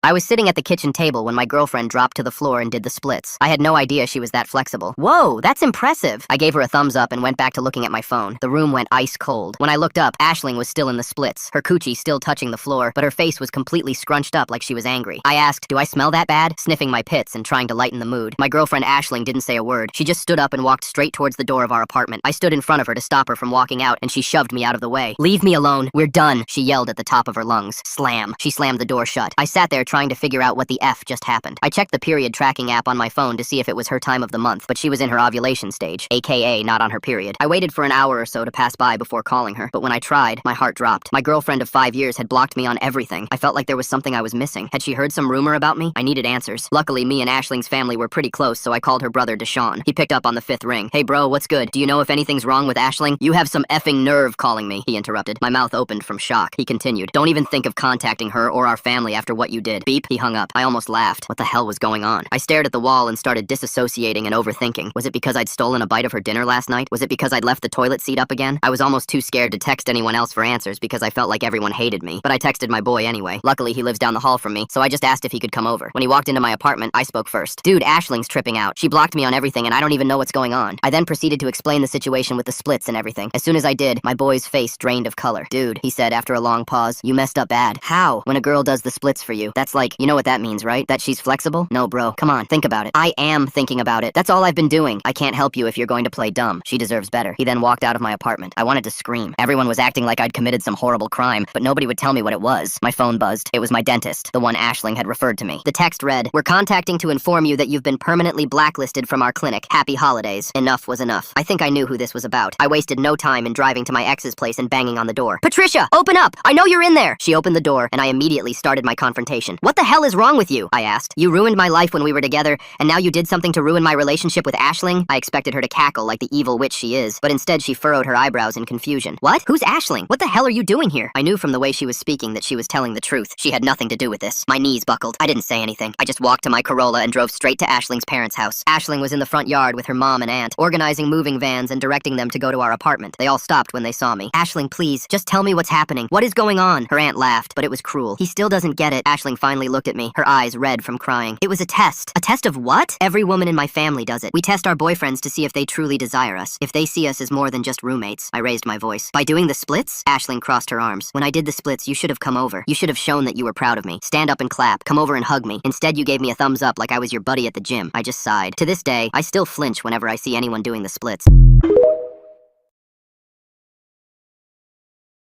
I was sitting at the kitchen table when my girlfriend dropped to the floor and did the splits. I had no idea she was that flexible. Whoa, that's impressive. I gave her a thumbs up and went back to looking at my phone. The room went ice cold. When I looked up, Aisling was still in the splits, her coochie still touching the floor, but her face was completely scrunched up like she was angry. I asked, do I smell that bad? Sniffing my pits and trying to lighten the mood. My girlfriend Aisling didn't say a word. She just stood up and walked straight towards the door of our apartment. I stood in front of her to stop her from walking out, and she shoved me out of the way. Leave me alone. We're done, she yelled at the top of her lungs. Slam. She slammed the door shut. I sat there trying to figure out what the F just happened. I checked the period tracking app on my phone to see if it was her time of the month, but she was in her ovulation stage, aka not on her period. I waited for an hour or so to pass by before calling her, but when I tried, my heart dropped. My girlfriend of 5 years had blocked me on everything. I felt like there was something I was missing. Had she heard some rumor about me? I needed answers. Luckily, me and Aisling's family were pretty close, so I called her brother Deshaun. He picked up on the 5th ring. Hey bro, what's good? Do you know if anything's wrong with Aisling? You have some effing nerve calling me, he interrupted. My mouth opened from shock. He continued, don't even think of contacting her or our family after what you did. Beep, he hung up. I almost laughed. What the hell was going on? I stared at the wall and started disassociating and overthinking. Was it because I'd stolen a bite of her dinner last night? Was it because I'd left the toilet seat up again? I was almost too scared to text anyone else for answers because I felt like everyone hated me. But I texted my boy anyway. Luckily, he lives down the hall from me, so I just asked if he could come over. When he walked into my apartment, I spoke first. Dude, Aisling's tripping out. She blocked me on everything and I don't even know what's going on. I then proceeded to explain the situation with the splits and everything. As soon as I did, my boy's face drained of color. Dude, he said after a long pause, you messed up bad. How? When a girl does the splits for you, that's like, you know what that means, right? That she's flexible? No, bro. Come on, think about it. I am thinking about it. That's all I've been doing. I can't help you if you're going to play dumb. She deserves better. He then walked out of my apartment. I wanted to scream. Everyone was acting like I'd committed some horrible crime, but nobody would tell me what it was. My phone buzzed. It was my dentist, the one Aisling had referred to me. The text read, we're contacting to inform you that you've been permanently blacklisted from our clinic. Happy holidays. Enough was enough. I think I knew who this was about. I wasted no time in driving to my ex's place and banging on the door. Patricia, open up! I know you're in there! She opened the door, and I immediately started my confrontation. What the hell is wrong with you? I asked. You ruined my life when we were together, and now you did something to ruin my relationship with Aisling? I expected her to cackle like the evil witch she is, but instead she furrowed her eyebrows in confusion. What? Who's Aisling? What the hell are you doing here? I knew from the way she was speaking that she was telling the truth. She had nothing to do with this. My knees buckled. I didn't say anything. I just walked to my Corolla and drove straight to Aisling's parents' house. Aisling was in the front yard with her mom and aunt, organizing moving vans and directing them to go to our apartment. They all stopped when they saw me. Aisling, please, just tell me what's happening. What is going on? Her aunt laughed, but it was cruel. He still doesn't get it. Aisling finally looked at me, her eyes red from crying. It was a test. A test of what? Every woman in my family does it. We test our boyfriends to see if they truly desire us, if they see us as more than just roommates. I raised my voice. By doing the splits? Aisling crossed her arms. When I did the splits, you should have come over. You should have shown that you were proud of me. Stand up and clap. Come over and hug me. Instead, you gave me a thumbs up like I was your buddy at the gym. I just sighed. To this day, I still flinch whenever I see anyone doing the splits.